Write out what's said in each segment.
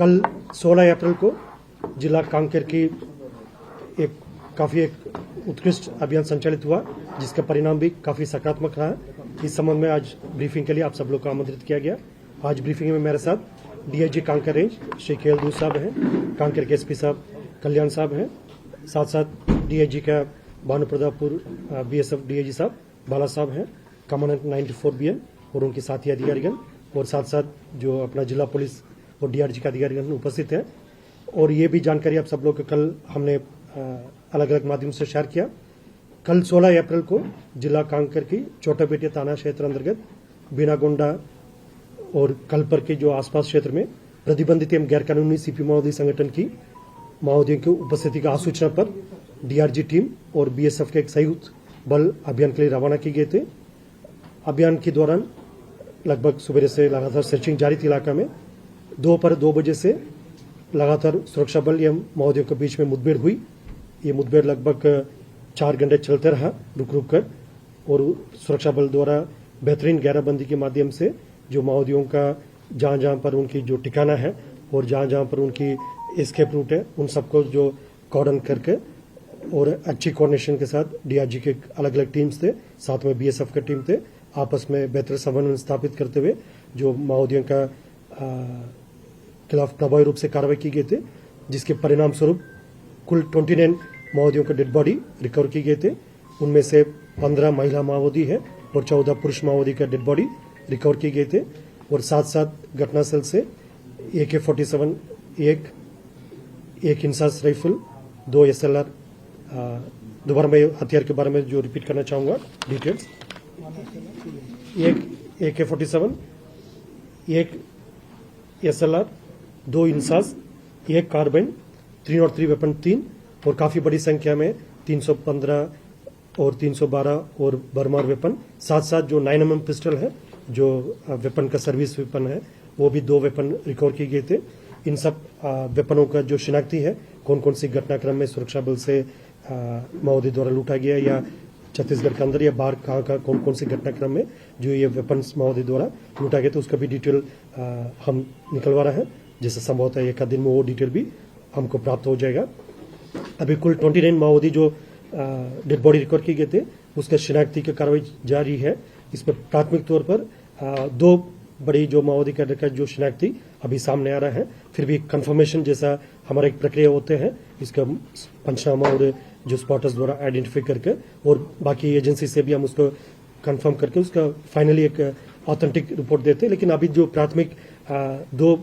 कल 16 अप्रैल को जिला कांकेर की काफ़ी उत्कृष्ट अभियान संचालित हुआ, जिसका परिणाम भी काफ़ी सकारात्मक रहा। इस संबंध में आज ब्रीफिंग के लिए आप सब लोग को आमंत्रित किया गया। आज ब्रीफिंग में मेरे साथ DIG Kanker range Shri KL दूर साहब हैं, कांकेर के एसपी साहब कल्याण साहब हैं, साथ साथ डीआईजी का भानुप्रतापुर बीएसएफ डीआईजी साहब बाला साहब हैं, कमांडेंट 94 बीएन और उनके साथी अधिकारीगण, और साथ साथ जो अपना जिला पुलिस और डीआरजी का अधिकारीगण उपस्थित हैं। और ये भी जानकारी आप सब लोग को कल हमने अलग अलग माध्यम से शेयर किया। कल 16 अप्रैल को जिला कांकेर की छोटा बेटिया थाना क्षेत्र अंतर्गत बीनागोंडा और कलपर के जो आसपास क्षेत्र में प्रतिबंधित एवं गैरकानूनी सीपी माओवादी संगठन की माओवादियों की उपस्थिति का आसूचना पर डीआरजी टीम और बीएसएफ के एक संयुक्त बल अभियान के लिए रवाना किए गए थे। अभियान के दौरान लगभग सुबह से लगातार सर्चिंग जारी थी। इलाका में दोपहर 2 बजे से लगातार सुरक्षा बल एवं माओवादियों के बीच में मुठभेड़ हुई। ये मुठभेड़ लगभग 4 घंटे चलते रहा रुक रुक कर, और सुरक्षा बल द्वारा बेहतरीन घेराबंदी के माध्यम से जो माओवादियों का जहां जहां पर उनकी जो ठिकाना है और जहां जहां पर उनकी एस्केप रूट है उन सबको जो कॉर्डन करके और अच्छी कोऑर्डिनेशन के साथ डीआरजी के अलग अलग टीम्स थे, साथ में बीएसएफ के टीम थे, आपस में बेहतर समन्वय स्थापित करते हुए जो माओवादियों का खिलाफ प्रभावी रूप से कार्रवाई की गई थे, जिसके परिणाम स्वरूप कुल 29 माओवादियों के डेड बॉडी रिकवर किए गए थे। उनमें से 15 महिला माओवादी है और 14 पुरुष माओवादी का डेड बॉडी रिकवर किए गए थे। और साथ साथ घटनास्थल से AK-47 एक इंसास राइफल, 2 SLR, दोबारा मैं हथियार के बारे में जो रिपीट करना चाहूंगा डिटेल्स, एक AK-47, एक SLR, 2 इंसास, एक कार्बाइन, 303 वेपन 3, और काफी बड़ी संख्या में 315 और 312 और बर्मार वेपन, साथ साथ जो 9mm पिस्टल है जो वेपन का सर्विस वेपन है, वो भी 2 वेपन रिकवर किए गए थे। इन सब वेपनों का जो शिनाख्ती है, कौन कौन सी घटनाक्रम में सुरक्षा बल से माओवादी द्वारा लूटा गया या छत्तीसगढ़ के अंदर या बाहर कहाँ का कौन कौन सी घटनाक्रम में जो ये वेपन्स माओवादी द्वारा लूटा गया, तो उसका भी डिटेल हम निकलवा रहे हैं। जैसे संभवतः एक दिन में वो डिटेल भी हमको प्राप्त हो जाएगा। अभी कुल 29 माओवादी जो डेड बॉडी रिकवर किए गए थे, उसका शिनाख्ती की कार्रवाई जारी है। इसमें प्राथमिक तौर पर 2 बड़ी जो माओवादी कैडर का जो शिनाख्ती अभी सामने आ रहा है, फिर भी कंफर्मेशन जैसा हमारा एक प्रक्रिया होते हैं, इसका पंचनामा और जो स्पॉटर्स द्वारा आइडेंटिफाई करके और बाकी एजेंसी से भी हम उसको कंफर्म करके उसका फाइनली एक ऑथेंटिक रिपोर्ट देते हैं। लेकिन अभी जो प्राथमिक 2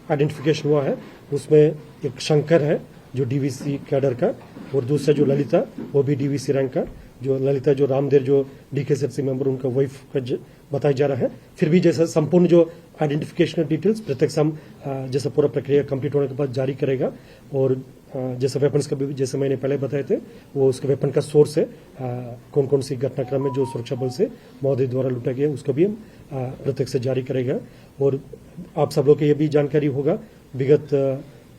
आइडेंटिफिकेशन हुआ है, उसमें एक शंकर है जो डीवीसी कैडर का, और दूसरा जो ललिता वो भी डीवीसी रैंक का, जो ललिता जो रामदेव जो डीकेएसएफसी मेंबर उनका वाइफ का बताया जा रहा है। फिर भी जैसा संपूर्ण जो आइडेंटिफिकेशन डिटेल्स प्रत्यक्ष हम जैसा पूरा प्रक्रिया कंप्लीट होने के बाद जारी करेगा। और जैसे वेपन्स का भी जैसे मैंने पहले बताए थे, वो उसके वेपन का सोर्स है, कौन कौन सी घटनाक्रम में जो सुरक्षा बल से माओवादी द्वारा लूटा गया, उसका भी हम प्रत्यक्ष से जारी करेगा। और आप सब लोग को ये भी जानकारी होगा, विगत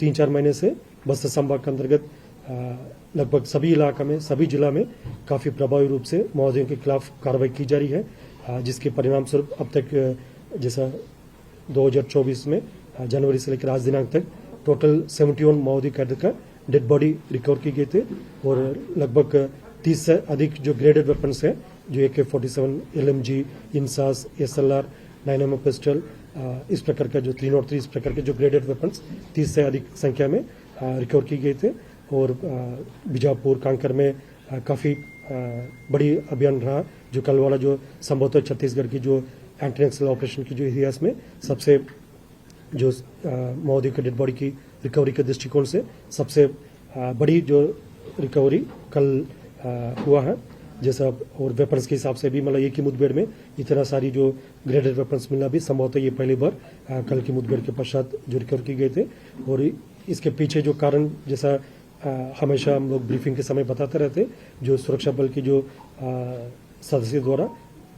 3-4 महीने से बस्तर संभाग के अंतर्गत लगभग सभी इलाका में, सभी जिला में काफी प्रभावी रूप से माओवादियों के खिलाफ कार्रवाई की जा रही है, जिसके परिणाम स्वरूप अब तक जैसा 2024 में जनवरी से लेकर आज दिनांक तक टोटल 71 माओवादी कैडर का डेड बॉडी रिकवर की गए थे। और लगभग 30 से अधिक जो ग्रेडेड वेपन्स हैं, जो AK-47, LMG, INSAS, SLR, 9mm pistol, इस प्रकार का जो 303 इस प्रकार के जो ग्रेडेड वेपन्स 30 से अधिक संख्या में रिकवर की गए थे। और बीजापुर कांकेर में काफ़ी बड़ी अभियान रहा, जो कल वाला जो संभवतः छत्तीसगढ़ की जो एंटी नक्सल ऑपरेशन की जो इतिहास में सबसे जो माओवादी के डेड बॉडी की रिकवरी के दृष्टिकोण से सबसे बड़ी जो रिकवरी कल हुआ है। जैसा और वेपन्स के हिसाब से भी मतलब एक ही मुठभेड़ में इतना सारी जो ग्रेडेड वेपन्स मिलना भी संभवतः ये पहली बार कल की मुठभेड़ के पश्चात जो रिकवर किए गए थे। और इसके पीछे जो कारण जैसा हमेशा हम लोग ब्रीफिंग के समय बताते रहते, जो सुरक्षा बल की जो सदस्य द्वारा,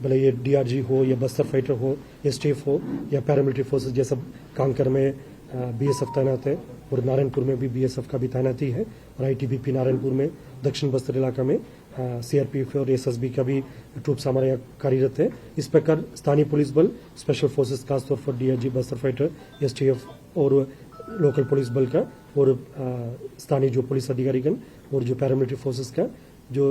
भले ये डीआरजी हो या बस्तर फाइटर हो, एसटीएफ हो या पैरामिलिट्री फोर्सेस, जैसा कांकेर में बीएसएफ तैनात है और नारायणपुर में भी बीएसएफ का भी तैनाती है, और आईटीबीपी नारायणपुर में, दक्षिण बस्तर इलाका में सीआरपीएफ और एसएसबी का भी ट्रूप्स हमारे यहाँ कार्यरत है। इस प्रकार स्थानीय पुलिस बल, स्पेशल फोर्सेस, खासतौर पर डीआरजी, बस्तर फाइटर, एसटीएफ और लोकल पुलिस बल का और स्थानीय जो पुलिस अधिकारीगण और जो पैरामिलिट्री फोर्सेस का जो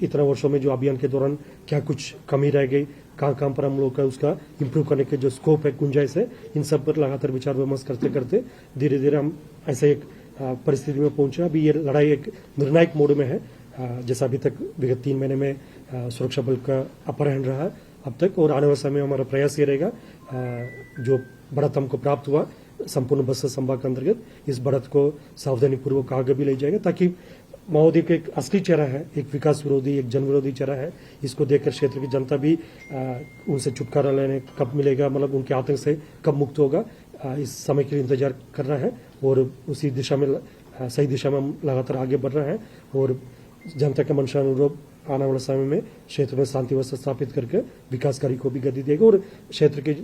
इतना वर्षों में जो अभियान के दौरान क्या कुछ कमी रह गई, कहाँ पर हम लोग का उसका इम्प्रूव करने के जो स्कोप है, गुंजाइश है, इन सब पर लगातार विचार विमर्श करते करते धीरे धीरे हम ऐसे एक परिस्थिति में पहुंचे। अभी ये लड़ाई एक निर्णायक मोड में है। जैसा अभी तक विगत 3 महीने में सुरक्षा बल का अपर हैंड रहा अब तक, और आने वाले समय में हमारा प्रयास ये रहेगा जो बढ़त हमको प्राप्त हुआ संपूर्ण बस्तर संभाग के अंतर्गत, इस बढ़त को सावधानी पूर्वक आगे भी ले जाएगा, ताकि माओवादी का एक असली चेहरा है, एक विकास विरोधी, एक जन विरोधी चेहरा है। इसको देखकर क्षेत्र की जनता भी उनसे छुटकारा लेने कब मिलेगा, मतलब उनके आतंक से कब मुक्त होगा, इस समय के लिए इंतजार कर रहा है और उसी दिशा में सही दिशा में हम लगातार आगे बढ़ रहे हैं और जनता के मंशा अनुरूप आने वाले समय में क्षेत्र में शांति व्यवस्था स्थापित करके विकास कार्य को भी गति देगा और क्षेत्र की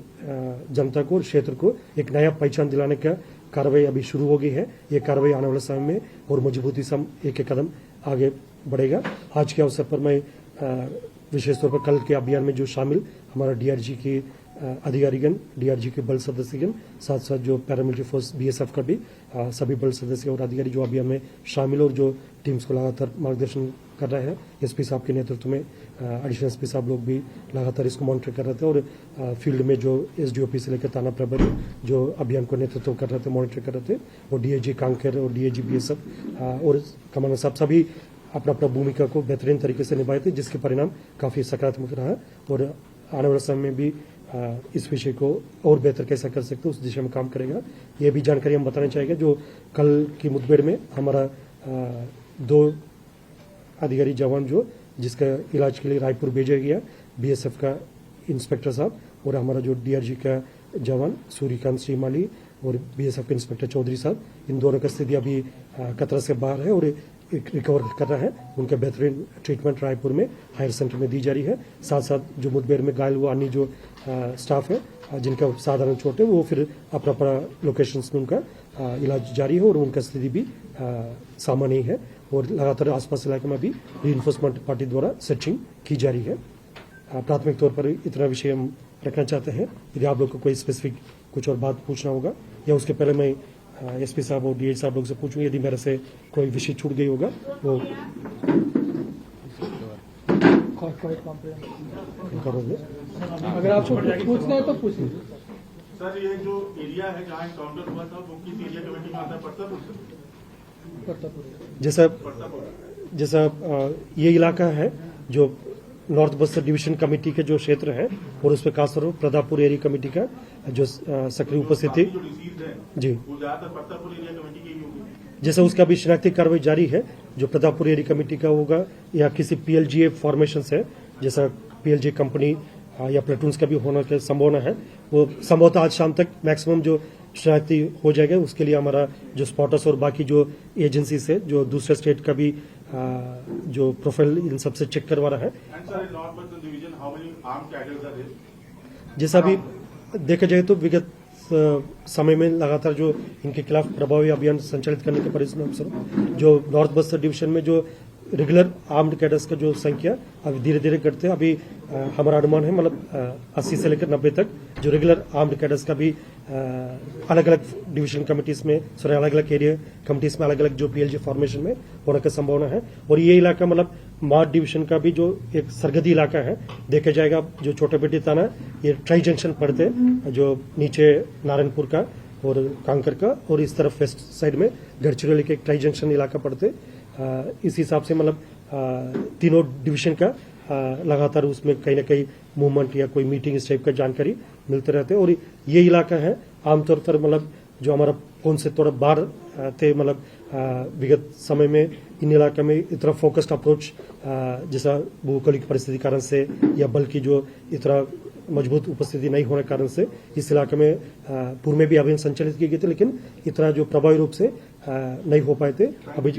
जनता को और क्षेत्र को एक नया पहचान दिलाने का कार्रवाई अभी शुरू हो गई है। ये कार्रवाई आने वाले समय में और मजबूती से एक कदम आगे बढ़ेगा। आज के अवसर पर मैं विशेष तौर पर कल के अभियान में जो शामिल हमारा डीआरजी की अधिकारीगण, डीआरजी के बल सदस्यगण, साथ साथ जो पैरामिलिट्री फोर्स बीएसएफ का भी सभी बल सदस्य और अधिकारी जो अभियान में शामिल और जो टीम्स को लगातार मार्गदर्शन कर रहे हैं, एसपी साहब के नेतृत्व में एडिशनल एसपी साहब लोग भी लगातार इसको मॉनिटर कर रहे थे और फील्ड में जो एसडीओपी से लेकर थाना प्रभारी जो अभियान को नेतृत्व कर रहे थे, मॉनिटर कर रहे थे, और डीआईजी कांकेर और डीआईजी बीएसएफ और कमांडर साहब सभी अपना अपना भूमिका को बेहतरीन तरीके से निभाए थे, जिसके परिणाम काफी सकारात्मक रहा और आने वाले समय में भी इस विषय को और बेहतर कैसा कर सकते उस दिशा में काम करेगा। ये भी जानकारी हम बताना चाहेंगे। जो कल की मुठभेड़ में हमारा 2 अधिकारी जवान जो जिसका इलाज के लिए रायपुर भेजा गया, बीएसएफ का इंस्पेक्टर साहब और हमारा जो डीआरजी का जवान सूर्यकांत श्रीमाली और बीएसएफ के इंस्पेक्टर चौधरी साहब, इन दोनों का स्थिति अभी खतरा से बाहर है और रिकवर कर रहा है। उनका बेहतरीन ट्रीटमेंट रायपुर में हायर सेंटर में दी जा रही है। साथ साथ जो मुठभेड़ में घायल हुआ अन्य जो स्टाफ है जिनका साधारण चोट है, वो फिर अपना अपना लोकेशंस में उनका इलाज जारी है और उनका स्थिति भी सामान्य ही है और लगातार आसपास इलाके में भी रीइंफोर्समेंट पार्टी द्वारा सर्चिंग की जा रही है। प्राथमिक तौर पर इतना विषय हम रखना चाहते हैं। यदि आप लोग को कोई स्पेसिफिक कुछ और बात पूछना होगा या उसके पहले मैं एसपी साहब और डीएच साहब लोग से पूछूं, यदि मेरे से कोई विषय छूट गई होगा वो करोगे। अगर आपको पूछना है तो पूछिए। सर, ये जो एरिया है जहाँ एनकाउंटर हुआ था वो किस एरिया कमेटी में आता है? परतापुर। जैसा ये इलाका है जो नॉर्थ बस्तर डिवीजन कमेटी के जो क्षेत्र है और उस पर खासतौर प्रतापपुर एरिया कमेटी का जो सक्रिय उपस्थिति जी, वो ज्यादातर परतापुर एरिया कमेटी की होगी। जैसा उसका भी शिनाख्ती कार्रवाई जारी है, जो प्रतापपुर एरिया कमेटी का होगा या किसी पीएलजीए फॉर्मेशन से, जैसा पीएलजी कंपनी या प्लेटून्स का भी होने की संभावना है, वो संभवतः आज शाम तक मैक्सिमम जो शिनाख्ती हो जाएगा। उसके लिए हमारा जो स्पॉटर्स और बाकी जो एजेंसी से जो दूसरे स्टेट का भी जो प्रोफाइल इन सबसे चेक करवा रहा है। जैसा भी देखा जाए तो विगत समय में लगातार जो इनके खिलाफ प्रभावी अभियान संचालित करने के परिणाम स्वरूप जो नॉर्थ बस्तर डिवीजन में जो रेगुलर आर्म्ड कैडर्स का जो संख्या अभी धीरे धीरे घटते हैं। अभी हमारा अनुमान है मतलब 80 से लेकर 90 तक जो रेगुलर आर्म्ड कैडर्स का भी अलग अलग डिवीजन कमिटीज में अलग अलग एरिया कमिटीज में अलग अलग जो पीएलजी फॉर्मेशन में होने की संभावना है। और ये इलाका मतलब मार्ड डिवीजन का भी जो एक सरहदी इलाका है, देखा जाएगा जो छोटे बेटी थाना ये ट्राई जंक्शन पड़ते जो नीचे नारायणपुर का और कांकर का और इस तरफ वेस्ट साइड में गढ़चिरौली के ट्राई जंक्शन इलाका पड़ते। इस हिसाब से मतलब तीनों डिवीजन का लगातार उसमें कहीं ना कहीं मूवमेंट या कोई मीटिंग इस टाइप का जानकारी मिलते रहते हैं। और ये इलाका है आमतौर पर मतलब जो हमारा कौन से थोड़ा बाहर थे मतलब विगत समय में इन इलाके में इतना फोकस्ड अप्रोच जैसा भौगोलिक परिस्थिति कारण से या बल की जो इतना मजबूत उपस्थिति नहीं होने के कारण से इस इलाके में पूर्व में भी अभियान संचालित किए गए थे, लेकिन इतना जो प्रभावी रूप से नहीं हो पाए थे। अभी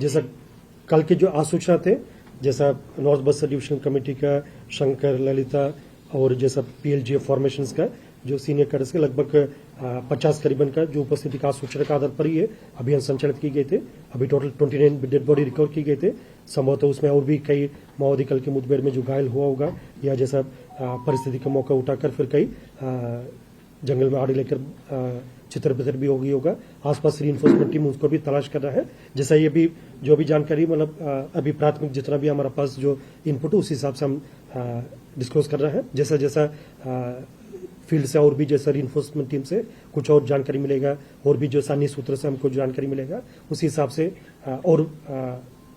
जैसा कल के जो आसूचना थे, जैसा नॉर्थ बस्तर डिवीजन कमेटी का शंकर, ललिता और जैसा PLGF फॉर्मेशंस का जो सीनियर कैडर्स के लगभग 50 करीबन का जो उपस्थिति का सूचना के आधार पर ही ये अभियान संचालित किए गए थे। अभी टोटल 29 डेड बॉडी रिकवर की गए थे। संभवतः उसमें और भी कई माओवादी कल के मुठभेड़ में जो घायल हुआ होगा या जैसा परिस्थिति का मौका उठाकर फिर कई जंगल में आड़ी लेकर चित्र बितर भी हो गई होगा। आसपास रीइंफोर्समेंट टीम उसको भी तलाश कर रहा है। जैसा ये भी जो भी जानकारी मतलब अभी प्राथमिक जितना भी हमारे पास जो इनपुट उस हिसाब से हम डिस्क्लोज कर रहे हैं। जैसा जैसा फील्ड से और भी जैसा रीइंफोर्समेंट टीम से कुछ और जानकारी मिलेगा और भी जो स्थानीय सूत्र से हमको जानकारी मिलेगा उसी हिसाब से और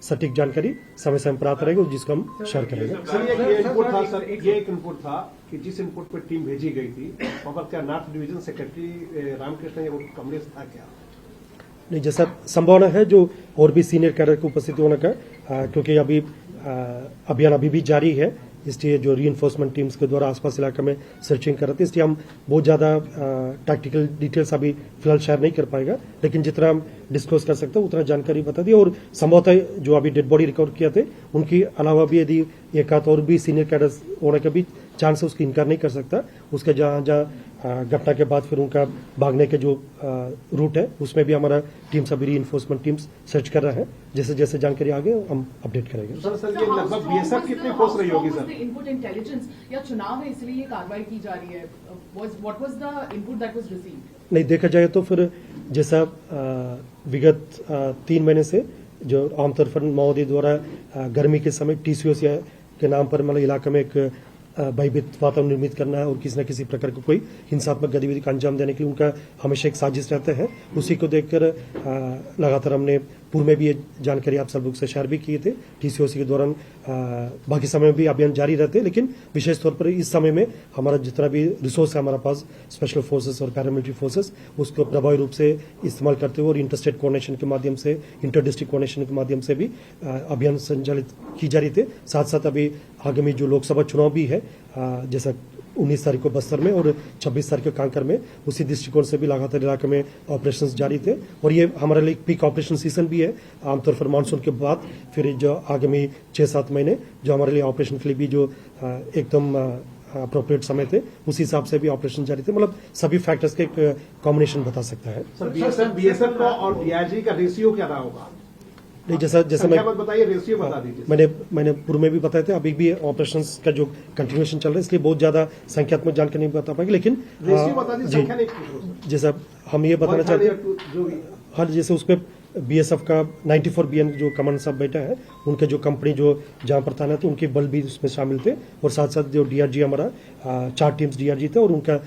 सटीक जानकारी समय समय पर आता रहेगा जिसको हम शेयर करेंगे। ये एक इनपुट था कि जिस इनपुट पर टीम भेजी गई थी वहाँ पर क्या नॉर्थ डिवीजन सेक्रेटरी रामकृष्ण या कमलेश था क्या? नहीं, जैसा संभावना है जो और भी सीनियर कैडर की उपस्थिति होने का क्योंकि अभी अभियान अभी भी जारी है, इसलिए जो रीइंफोर्समेंट टीम्स के द्वारा आसपास इलाके में सर्चिंग कर रहे थे, इसलिए हम बहुत ज्यादा टैक्टिकल डिटेल्स अभी फिलहाल शेयर नहीं कर पाएगा, लेकिन जितना हम डिस्क्लोज कर सकते हैं उतना जानकारी बता दी। और संभवतः जो अभी डेड बॉडी रिकवर किया थे उनकी अलावा भी यदि एक आध और भी सीनियर कैडर्स होने का भी चांस है, उसकी इनकार नहीं कर सकता। उसके जहां जहां घटना के बाद फिर उनका भागने के जो रूट है उसमें भी हमारा टीम्स अभी रीइंफोर्समेंट टीम्स सर्च कर रहा है। जैसे जैसे जानकारी आगे हम अपडेट करेंगे। सर ये लगभग बीएसएफ कितनी फोर्स रही होगी सर? इनपुट इंटेलिजेंस या चुनाव है इसलिए ये कार्रवाई की जा रही है। What was the input that was received? नहीं, देखा जाए तो फिर जैसा विगत 3 महीने से जो आमतौर पर माओवादी द्वारा गर्मी के समय TCOC के नाम पर मतलब इलाके में एक भयभीत वातावरण निर्मित करना है और किसी न किसी प्रकार को कोई हिंसात्मक गतिविधि का अंजाम देने के लिए उनका हमेशा एक साजिश रहता है। उसी को देखकर लगातार हमने पूर्व में भी ये जानकारी आप सब लोग से शेयर भी किए थे। TCOC के दौरान बाकी समय में भी अभियान जारी रहते हैं, लेकिन विशेष तौर पर इस समय में हमारा जितना भी रिसोर्स है हमारा पास स्पेशल फोर्सेस और पैरामिलिट्री फोर्सेस उसको प्रभावी रूप से इस्तेमाल करते हुए और इंटरस्टेट कोऑर्डिनेशन के माध्यम से इंटर डिस्ट्रिक्ट कोऑर्डिनेशन के माध्यम से भी अभियान संचालित की जा रही थे। साथ साथ अभी आगामी जो लोकसभा चुनाव भी है जैसा 19 तारीख को बस्तर में और 26 तारीख को कांकर में, उसी दृष्टिकोण से भी लगातार इलाके में ऑपरेशंस जारी थे। और ये हमारे लिए पीक ऑपरेशन सीजन भी है। आमतौर पर मानसून के बाद फिर जो आगामी 6-7 महीने जो हमारे लिए ऑपरेशन के लिए भी जो एकदम अप्रोप्रिएट समय थे उसी हिसाब से भी ऑपरेशन जारी थे। मतलब सभी फैक्टर्स के एक कॉम्बिनेशन बता सकता है। सर बीएसएफ का और डीआरजी का रेशियो क्या रहा होगा? नहीं, जैसा मैं बताइए, रेशियो बता दीजिए। मैंने पूर्व में भी बताए थे, अभी भी ऑपरेशंस का जो कंटिन्यूएशन चल रहा है इसलिए बहुत ज्यादा संख्यात्मक जानकारी नहीं बता पाएंगे, लेकिन रेशियो बता दीजिए, संख्या नहीं। जैसा हम ये बताना चाहते हैं हर जैसे उस पर BSF का 94 BN जो कमांडर साहब बैठा है उनके जो कंपनी जो जहां पर तैनात थे उनके बल भी उसमें शामिल थे और साथ साथ जो DRG हमारा 4 टीम्स DRG थे और उनका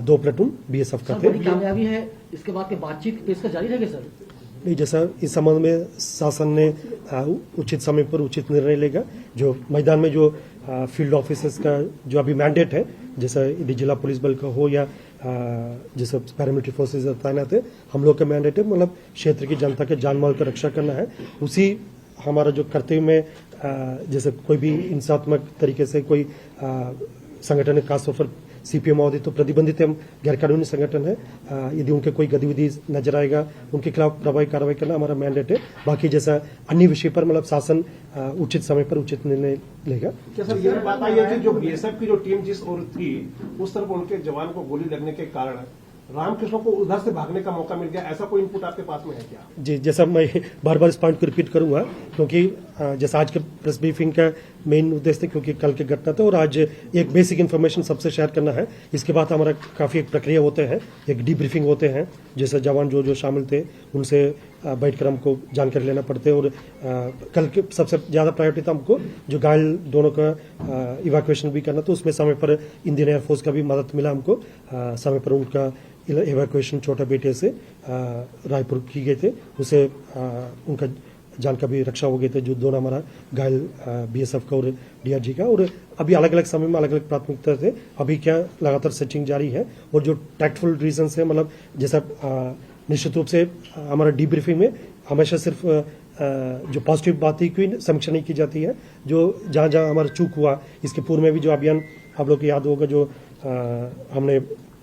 2 प्लेटून BSF का थे। कामयाबी है इसके बाद के बातचीत पेश जारी रहेगी सर? नहीं, जैसा इस संबंध में शासन ने उचित समय पर उचित निर्णय लेगा। जो मैदान में जो फील्ड ऑफिसर्स का जो अभी मैंडेट है, जैसा यदि जिला पुलिस बल का हो या जैसे पैरामिलिट्री फोर्सेज तैनात है, हम लोग का मैंडेट है मतलब क्षेत्र की जनता के जान माल की रक्षा करना है। उसी हमारा जो कर्तव्य में जैसे कोई भी हिंसात्मक तरीके से कोई संगठन है, खासतौर पर CPM माओवादी तो प्रतिबंधित है, गैर कानूनी संगठन है। यदि उनके कोई गतिविधि नजर आएगा उनके खिलाफ प्रभावी कार्रवाई करना हमारा मैंडेट है। बाकी जैसा अन्य विषय पर मतलब शासन उचित समय पर उचित निर्णय लेगा। क्या सर ये बात आई है कि जो BSF की जो टीम जिस ओर थी उस तरफ उनके जवान को गोली लगने के कारण रामकृष्ण को उधर से भागने का मौका मिल गया, ऐसा कोई इनपुट आपके पास में है क्या? जी, जैसा मैं बार बार इस पॉइंट को रिपीट करूंगा क्योंकि जैसा आज के प्रेस ब्रीफिंग का मेन उद्देश्य क्योंकि कल के घटना था और आज एक बेसिक इन्फॉर्मेशन सबसे शेयर करना है। इसके बाद हमारा काफी एक प्रक्रिया होते हैं, एक डीब्रीफिंग होते हैं, जैसे जवान जो शामिल थे उनसे बैठकर हमको जानकारी लेना पड़ते है। और कल के सबसे ज्यादा प्रायोरिटी था हमको जो घायल दोनों का इवैक्यूएशन भी करना, तो उसमें समय पर इंडियन एयरफोर्स का भी मदद मिला हमको। समय पर उनका इवैक्यूएशन छोटा बेटे से रायपुर की गए थे, उसे उनका जान का भी रक्षा हो गए थे जो दोनों हमारा घायल BSF का और DRG का। और अभी अलग अलग समय में अलग अलग प्राथमिकता थे, अभी क्या लगातार सर्चिंग जारी है। और जो टैक्टफुल रीजन है मतलब जैसा निश्चित रूप से हमारा डीब्रीफिंग में हमेशा सिर्फ जो पॉजिटिव बात ही की समीक्षा नहीं की जाती है, जो जहां जहां हमारा चूक हुआ। इसके पूर्व में भी जो अभियान आप लोग को याद होगा जो हमने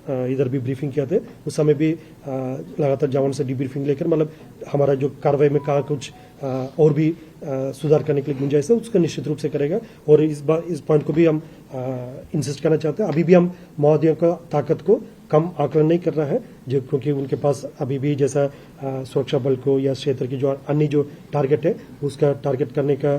इधर भी ब्रीफिंग किया थे, उस समय भी लगातार जवान से डिब्रीफिंग लेकर मतलब हमारा जो कार्रवाई में कहा कुछ और भी सुधार करने के लिए गुंजाइश है उसका निश्चित रूप से करेगा। और इस पॉइंट को भी हम इंसिस्ट करना चाहते हैं, अभी भी हम माओवादियों का ताकत को कम आकलन नहीं कर रहा है, जो क्योंकि उनके पास अभी भी जैसा सुरक्षा बल को या क्षेत्र की जो अन्य जो टारगेट है उसका टारगेट करने का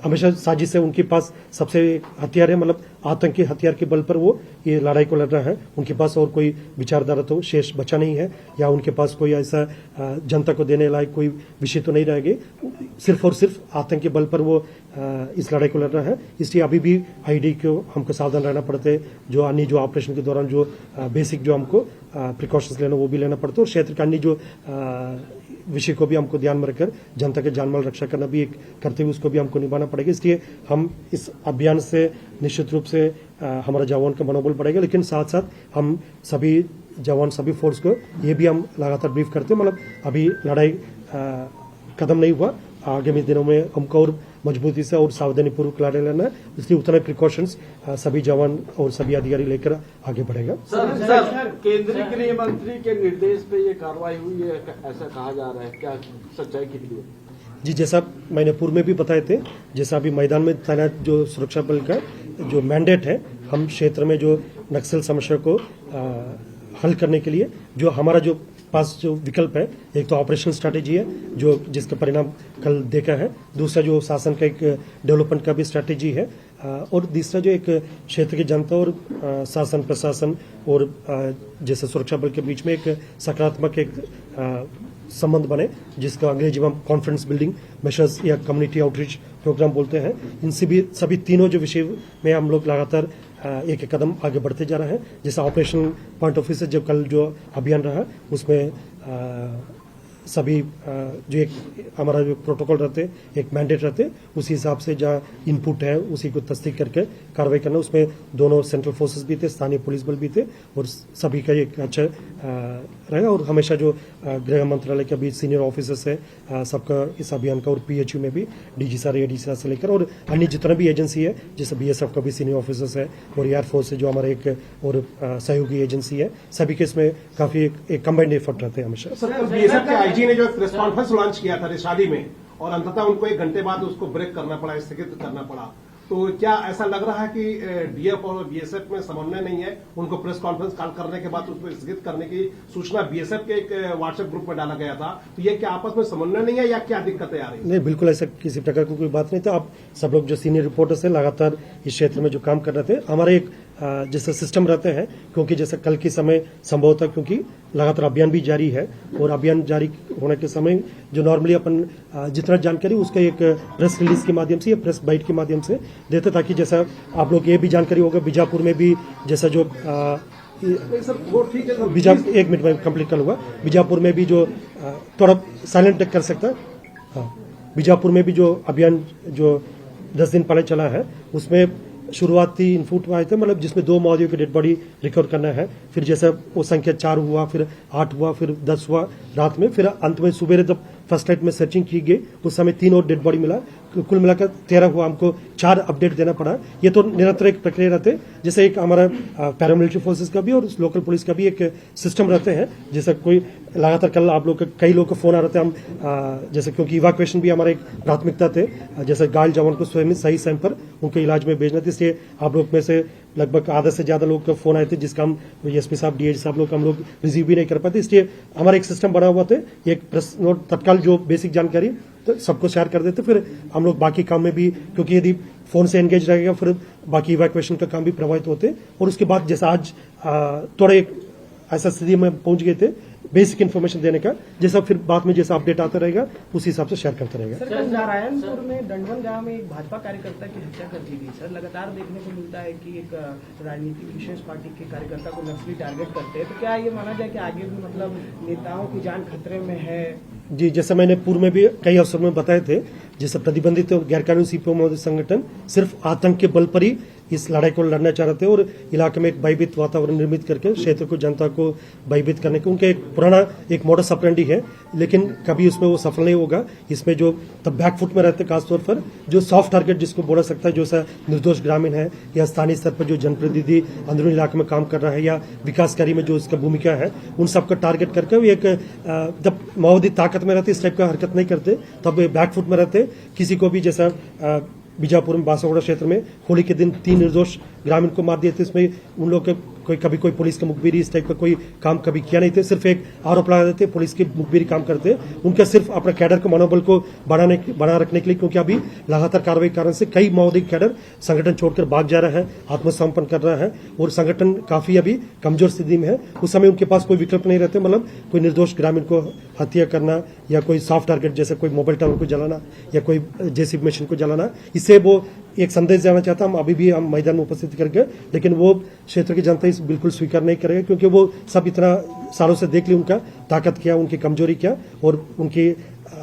हमेशा साजिश है। उनके पास सबसे हथियार है, मतलब आतंकी हथियार के बल पर वो ये लड़ाई को लड़ रहा है। उनके पास और कोई विचारधारा तो शेष बचा नहीं है, या उनके पास कोई ऐसा जनता को देने लायक कोई विषय तो नहीं रहेगी, सिर्फ और सिर्फ आतंकी बल पर वो इस लड़ाई को लड़ रहा है। इसलिए अभी भी आईडी को हमको सावधान रहना पड़ता है, जो अन्य जो ऑपरेशन के दौरान जो बेसिक जो हमको प्रिकॉशंस लेना वो भी लेना पड़ता है, और क्षेत्र का अन्य जो विषय को भी हमको ध्यान में रखकर जनता के जानमाल रक्षा करना भी एक करते हुए उसको भी हमको निभाना पड़ेगा। इसलिए हम इस अभियान से निश्चित रूप से हमारा जवान का मनोबल बढ़ेगा, लेकिन साथ साथ हम सभी जवान सभी फोर्स को ये भी हम लगातार ब्रीफ करते हैं, मतलब अभी लड़ाई खत्म नहीं हुआ, आगामी दिनों में हमको और मजबूती से और सावधानी पूर्वक लड़ाई लेना है, इसलिए उतना प्रिकॉशंस सभी जवान और सभी अधिकारी लेकर आगे बढ़ेगा। सर, केंद्रीय गृह मंत्री के निर्देश पे ये कार्रवाई हुई है ऐसा कहा जा रहा है, क्या सच्चाई कितनी है? जी, जैसा मैंने पूर्व में भी बताए थे, जैसा अभी मैदान में तैनात जो सुरक्षा बल का जो मैंडेट है, हम क्षेत्र में जो नक्सल समस्या को हल करने के लिए जो हमारा जो पास जो विकल्प है, एक तो ऑपरेशन स्ट्रैटेजी है जो जिसका परिणाम कल देखा है, दूसरा जो शासन का एक डेवलपमेंट का भी स्ट्रैटेजी है, और तीसरा जो एक क्षेत्र की जनता और शासन प्रशासन और जैसे सुरक्षा बल के बीच में एक सकारात्मक एक संबंध बने, जिसका अंग्रेजी में हम कॉन्फ्रेंस बिल्डिंग मेशर्स या कम्युनिटी आउटरीच प्रोग्राम बोलते हैं। इनसे भी सभी तीनों जो विषय में हम लोग लगातार एक एक कदम आगे बढ़ते जा रहे हैं। जैसा ऑपरेशन पॉइंट ऑफ व्यू से जो कल जो अभियान रहा उसमें सभी जो एक हमारा जो प्रोटोकॉल रहते एक मैंडेट रहते उसी हिसाब से जहाँ इनपुट है उसी को तस्दीक करके कार्रवाई करना, उसमें दोनों सेंट्रल फोर्सेस भी थे, स्थानीय पुलिस बल भी थे, और सभी का एक अच्छा रहेगा। और हमेशा जो गृह मंत्रालय के भी सीनियर ऑफिसर्स है सबका इस अभियान का, और पीएचयू में भी डीजी सर एडीसी से लेकर और अन्य जितना भी एजेंसी है, जैसे बीएसएफ का भी सीनियर ऑफिसर्स है और एयरफोर्स से जो हमारा एक और सहयोगी एजेंसी है, सभी के इसमें काफी एक कंबाइंड एफर्ट रहते हैं हमेशा। सर, बीएसएफ के आईजी ने जो प्रेस कॉन्फ्रेंस लॉन्च किया था रिशादी में, और अंततः उनको 1 घंटे बाद उसको ब्रेक करना पड़ा, स्थगित करना पड़ा, तो क्या ऐसा लग रहा है कि डीएफ और बीएसएफ में समन्वय नहीं है? उनको प्रेस कॉन्फ्रेंस कॉल करने के बाद उसको स्थगित करने की सूचना बीएसएफ के एक व्हाट्सएप ग्रुप में डाला गया था, तो ये क्या आपस में समन्वय नहीं है या क्या दिक्कतें आ रही है? नहीं, बिल्कुल ऐसा किसी प्रकार की कोई बात नहीं था। आप सब लोग जो सीनियर रिपोर्टर्स हैं लगातार इस क्षेत्र में जो काम कर रहे थे, हमारे एक जैसे सिस्टम रहते हैं, क्योंकि जैसे कल के समय संभव था, क्योंकि लगातार अभियान भी जारी है, और अभियान जारी होने के समय जो नॉर्मली अपन जितना जानकारी उसका एक प्रेस रिलीज के माध्यम से या प्रेस बाइट के माध्यम से देते, ताकि जैसा आप लोग ये भी जानकारी होगा बीजापुर में भी जैसा जो सर वो ठीक है, बीजापुर 1 मिनट में कंप्लीट कर लूंगा। बीजापुर में भी जो थोड़ा साइलेंट कर सकता है, हाँ, बीजापुर में भी जो अभियान जो 10 दिन पहले चला है उसमें शुरुआती इनपुट आए थे, मतलब जिसमें 2 माओवादियों की डेड बॉडी रिकवर करना है, फिर जैसे वो संख्या 4 हुआ, फिर 8 हुआ, फिर 10 हुआ रात में, फिर अंत में सुबह जब फर्स्ट नाइट में सर्चिंग की गई उस समय 3 और डेड बॉडी मिला, कुल मिलाकर 13 हुआ। हमको 4 अपडेट देना पड़ा। ये तो निरंतर एक प्रक्रिया रहते, जैसे एक हमारा पैरामिलिट्री फोर्सेस का भी और लोकल पुलिस का भी एक सिस्टम रहते हैं, जैसे कोई लगातार कल आप लोग कई लोग को फोन आ रहे थे, हम जैसे क्योंकि इवैक्यूएशन भी हमारा एक प्राथमिकता थे, जैसे घायल जवान को स्वयं सही समय पर उनको इलाज में भेजना था, इसलिए आप लोग में से लगभग आधा से ज्यादा लोग का फोन आए थे, जिसका हम एसपी साहब डीएजी साहब लोग हम लोग रिसीव भी नहीं कर पाते, इसलिए हमारा एक सिस्टम बना हुआ था, एक प्रेस नोट तत्काल जो बेसिक जानकारी तो सबको शेयर कर देते, फिर हम लोग बाकी काम में भी, क्योंकि यदि फोन से एंगेज रहेगा फिर बाकी इवैक्यूएशन का काम भी प्रभावित होते, और उसके बाद जैसा आज थोड़ा एक ऐसा स्थिति में पहुंच गए थे बेसिक इन्फॉर्मेशन देने का, जैसा फिर बाद में जैसा अपडेट आता रहेगा उसी हिसाब से शेयर करता रहेगा। सर, कल नारायणपुर में दंडवन गांव में एक भाजपा कार्यकर्ता की हत्या कर दी गई। सर, लगातार देखने को मिलता है कि एक राजनीतिक विशेष पार्टी के कार्यकर्ता को नक्सली टारगेट करते हैं, तो क्या ये माना जाए कि आगे भी मतलब नेताओं की जान खतरे में है? जी, जैसे मैंने पूर्व में भी कई अवसर में बताए थे, जैसे प्रतिबंधित और गैरकानूनी सीपीओ संगठन सिर्फ आतंक के बल पर ही इस लड़ाई को लड़ना चाह रहे थे, और इलाके में एक भयभीत वातावरण निर्मित करके क्षेत्र को जनता को भयभीत करने के उनका एक पुराना एक मोडस ऑपरेंडी है, लेकिन कभी उसमें वो सफल नहीं होगा। इसमें जो तब बैकफुट में रहते खासतौर पर जो सॉफ्ट टारगेट जिसको बोला सकता है, जो सा निर्दोष ग्रामीण है या स्थानीय स्तर पर जो जनप्रतिनिधि अंदरूनी इलाके में काम कर रहा है या विकास कार्य में जो उसका भूमिका है, उन सबका टारगेट करके वो एक जब माओवादी ताकत में रहते इस टाइप का हरकत नहीं करते, तब बैकफुट में रहते। किसी को भी जैसा बीजापुर में बासागुड़ा क्षेत्र में होली के दिन 3 निर्दोष ग्रामीण को मार दिए थे। इसमें उन लोग कभी कोई पुलिस की मुखबिरी इस टाइप का कोई काम कभी किया नहीं थे, सिर्फ एक आरोप लगा देते पुलिस की मुखबिरी काम करते। उनका सिर्फ अपना कैडर को मनोबल को बना रखने के लिए, क्योंकि अभी लगातार कार्रवाई के कारण से कई माओवादी कैडर संगठन छोड़कर भाग जा रहा है, आत्मसमर्पण कर रहा है और संगठन काफी अभी कमजोर स्थिति में है। उस समय उनके पास कोई विकल्प नहीं रहते, मतलब कोई निर्दोष ग्रामीण को हत्या करना या कोई सॉफ्ट टारगेट जैसे कोई मोबाइल टावर को जलाना या कोई जेसीबी मशीन को जलाना। इससे वो एक संदेश देना चाहता हम अभी भी हम मैदान में उपस्थित करके, लेकिन वो क्षेत्र की जनता इस बिल्कुल स्वीकार नहीं करेगा, क्योंकि वो सब इतना सालों से देख ली उनका ताकत क्या, उनकी कमजोरी क्या और उनकी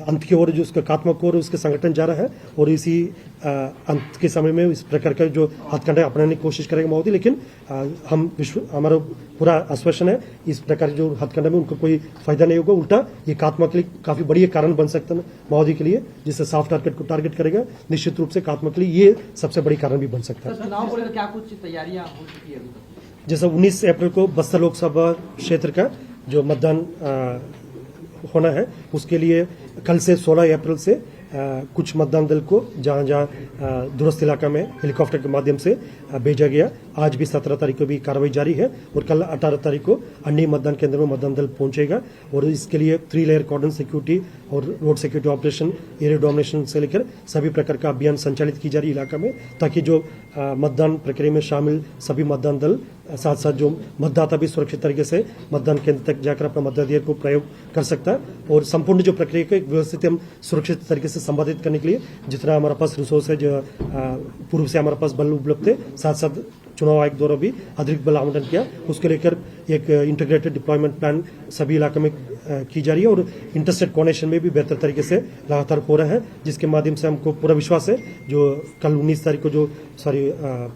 अंत की ओर जो उसका खात्मा की ओर उसके संगठन जा रहा है। और इसी अंत के समय में इस प्रकार का जो हथकंडे अपनाने की कोशिश करेगा माओवादी, लेकिन हमारा पूरा आश्वासन है इस प्रकार जो हथकंडे में उनको कोई फायदा नहीं होगा, उल्टा ये खात्मा के लिए काफी बड़ी एक कारण बन सकता है माओवादी के लिए, जिससे सॉफ्ट टारगेट को टारगेट करेगा। निश्चित रूप से खात्मा के लिए ये सबसे बड़ी कारण भी बन सकता है। चुनाव को लेकर क्या कुछ तैयारियां हो चुकी है अभी तक? जैसा 19 अप्रैल को बस्तर लोकसभा क्षेत्र का जो मतदान होना है, उसके लिए कल से 16 अप्रैल से कुछ मतदान दल को जहां दूरस्थ इलाका में हेलीकॉप्टर के माध्यम से भेजा गया। आज भी 17 तारीख को भी कार्रवाई जारी है और कल 18 तारीख को अन्य मतदान केंद्र में मतदान दल पहुंचेगा। और इसके लिए 3 लेयर कॉर्डन सिक्योरिटी और road security operation, area domination से लेकर सभी प्रकार का अभियान संचालित की जा रही है इलाका में, ताकि जो मतदान प्रक्रिया में शामिल सभी मतदान दल साथ साथ जो मतदाता भी सुरक्षित तरीके से मतदान केंद्र तक जाकर अपना मताधिकार को प्रयोग कर सकता है। और संपूर्ण जो प्रक्रिया को एक व्यवस्थित हम सुरक्षित तरीके से संपादित करने के लिए जितना हमारे पास रिसोर्स है, जो पूर्व से हमारे पास बल उपलब्ध है, साथ साथ चुनाव आयोग द्वारा भी अतिरिक्त बल आवंटन किया, उसको लेकर एक इंटीग्रेटेड डिप्लॉयमेंट प्लान सभी इलाके में की जा रही है। और इंटरस्टेट कोऑर्डिनेशन में भी बेहतर तरीके से लगातार हो रहा है, जिसके माध्यम से हमको पूरा विश्वास है जो कल 19 तारीख को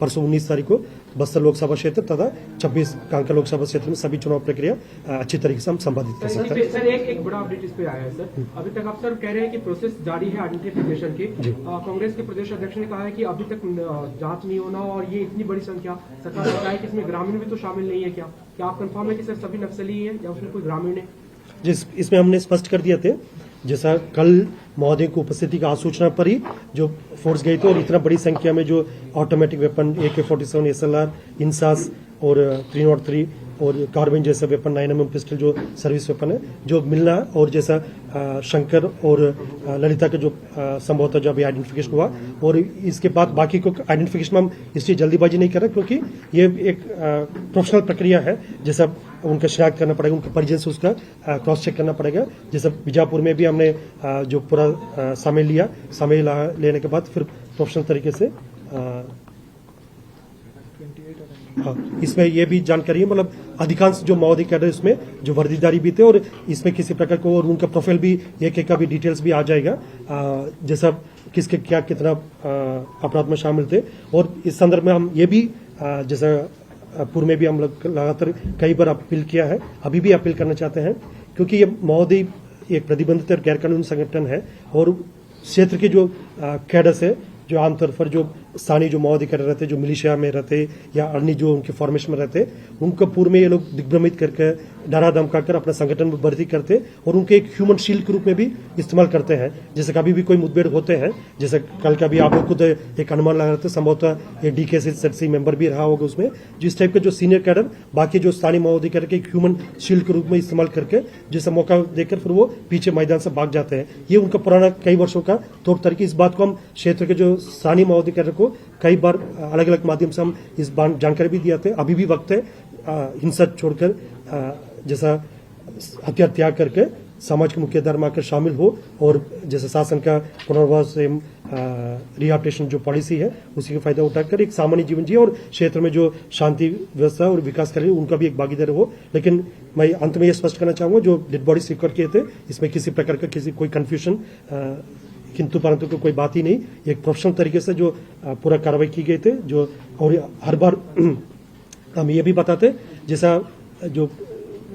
परसों 19 तारीख को बस्तर लोकसभा क्षेत्र तथा 26 कांकेर लोकसभा क्षेत्र में सभी चुनाव प्रक्रिया अच्छी तरीके से हम संपादित कर सकते हैं। सर एक बड़ा अपडेट इस पे आया है सर। अभी तक आप सर कह रहे हैं कि प्रोसेस जारी है आइडेंटिफिकेशन की। कांग्रेस के प्रदेश अध्यक्ष ने कहा है कि अभी तक जांच नहीं होना और ये इतनी बड़ी संख्या सरकार ने कहा है कि इसमें ग्रामीण भी तो शामिल नहीं है। क्या आप कंफर्म है कि सर सभी नक्सली है या उसमें कोई ग्रामीण है? जिस इसमें हमने स्पष्ट कर दिया थे, जैसा कल महोदय की उपस्थिति की आसूचना पर ही जो फोर्स गई थी और इतना बड़ी संख्या में जो automatic weapon AK-47 SLR, INSAS और 303 और कार्बिन जैसा वेपन 9mm पिस्टल जो सर्विस वेपन है जो मिलना, और जैसा शंकर और ललिता का जो संभवतः जो अभी आइडेंटिफिकेशन हुआ, और इसके बाद बाकी को आइडेंटिफिकेशन में हम इसलिए जल्दीबाजी नहीं कर रहे क्योंकि ये एक प्रोफेशनल प्रक्रिया है। जैसा उनका शिनाख्त करना पड़ेगा, उनके परिजन से उसका क्रॉस चेक करना पड़ेगा। जैसे बीजापुर में भी हमने जो पूरा समय लेने के बाद फिर प्रोफेशनल तरीके से इसमें ये भी जानकारी है, मतलब अधिकांश जो माओवादी कैडर इसमें जो वर्दीदारी भी थे और इसमें किसी प्रकार को, और उनका प्रोफाइल भी एक का भी डिटेल्स भी आ जाएगा, जैसा किसके क्या कितना अपराध में शामिल थे। और इस संदर्भ में हम ये भी जैसा पूर्व में भी हम लोग लगातार कई बार अपील किया है, अभी भी अपील करना चाहते हैं, क्योंकि ये माओवादी एक प्रतिबंधित और गैरकानूनी संगठन है और क्षेत्र के जो कैडर्स है जो आमतौर पर जो स्थानीय जो माओवादी कैडर रहते, जो मिलिशिया में रहते या अन्य जो उनके फॉर्मेशन में रहते, उनको पूर्व में ये लोग दिग्भ्रमित करके डरा धमका कर अपना संगठन में भर्ती करते और उनके एक ह्यूमन शील्ड के रूप में भी इस्तेमाल करते हैं। जैसे कभी भी कोई मुठभेड़ होते हैं, जैसे कल का भी आप लोग खुद एक अनुमान लगा रहे थे, संभवतः ये DKC मेंबर भी रहा होगा उसमें, जिस टाइप के जो सीनियर कैडर बाकी जो स्थानीय माओवादी कैडर के एक ह्यूमन शील्ड के रूप में इस्तेमाल करके जैसा मौका देकर फिर वो पीछे मैदान से भाग जाते हैं। ये उनका पुराना कई वर्षों का तौर तरीके। इस बात को हम क्षेत्र के जो स्थानीय माओवादी कैडर को कई बार अलग अलग माध्यम से हम इस जानकारी भी दिया थे। अभी भी वक्त है हिंसा छोड़कर जैसा हथियार त्याग करके समाज के मुख्य धारा में आकर शामिल हो और जैसे शासन का पुनर्वास एवं रिहैबिलिटेशन जो पॉलिसी है उसी का फायदा उठाकर एक सामान्य जीवन जिए और क्षेत्र में जो शांति व्यवस्था और विकास कर रही है उनका भी एक भागीदार हो। लेकिन मैं अंत में ये स्पष्ट करना चाहूंगा, जो डेड बॉडी सिक्योर किए थे इसमें किसी प्रकार का कोई कंफ्यूजन किंतु परंतु को कोई बात ही नहीं, एक प्रोफेशनल तरीके से जो पूरा कार्रवाई की गई थे। जो और हर बार हम ये भी बताते जैसा जो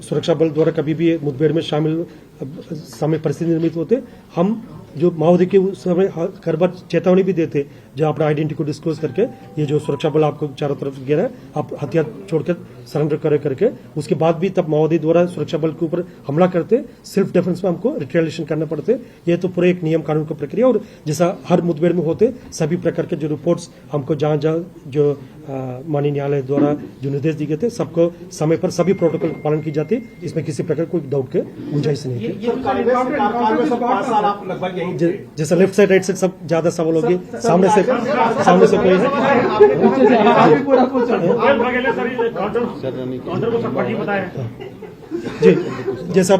सुरक्षा बल द्वारा कभी भी मुठभेड़ में शामिल समय परिस्थिति निर्मित होते, हम जो माओवादी के उस समय हर बार चेतावनी भी देते, जो अपना आइडेंटिटी को डिस्क्लोज करके ये जो सुरक्षा बल आपको चारों तरफ घेरा है, आप हथियार छोड़कर सरेंडर करे करके, उसके बाद भी तब माओवादी द्वारा सुरक्षा बल के ऊपर हमला करते, सेल्फ डिफेंस में हमको रिटेलिएशन करना पड़ते। ये तो पूरे एक नियम कानून की प्रक्रिया, और जैसा हर मुठभेड़ में होते सभी प्रकार के जो रिपोर्ट्स हमको जहां जहां जो माननीय न्यायालय द्वारा जो निर्देश दिए गए थे, सबको समय पर सभी प्रोटोकॉल का पालन की जाती, इसमें किसी प्रकार कोई डाउट के गुंजाइश नहीं थी। सर, कांग्रेस के कार्यकाल में सब 5 साल आप लगभग यहीं थे। जैसा लेफ्ट साइड राइट साइड सब ज्यादा सवाल होगी, सामने से कोई है। जी, जैसा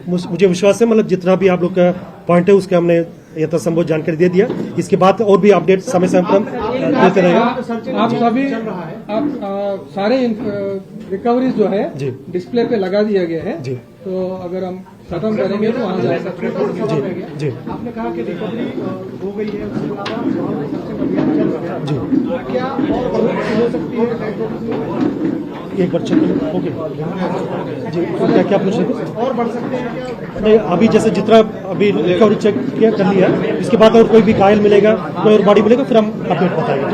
मुझे विश्वास है, मतलब जितना भी आप लोग का पॉइंट है उसके हमने यथासंभव जानकारी दे दिया। इसके बाद और भी अपडेट समय समय पर हम देते रहेंगे। आप सभी सारे रिकवरीज जो है जी। डिस्प्ले पे लगा दिया गया है जी। तो अगर हम खत्म करेंगे तो वहाँ जा सकते हैं। जी आपने कहा कि रिकवरी हो गई है, उसके अलावा सबसे बढ़िया चल रहा है। जी। क्या और बढ़ोतरी हो सकती है? एक बार चेक ओके जी, क्या पूछ रहे थे? और बढ़ सकते हैं क्या? नहीं, अभी जैसे जितना अभी रिकवरी चेक किया कर लिया, इसके बाद और कोई भी घायल मिलेगा, कोई और बॉडी मिलेगा, फिर हम अपडेट बताएंगे।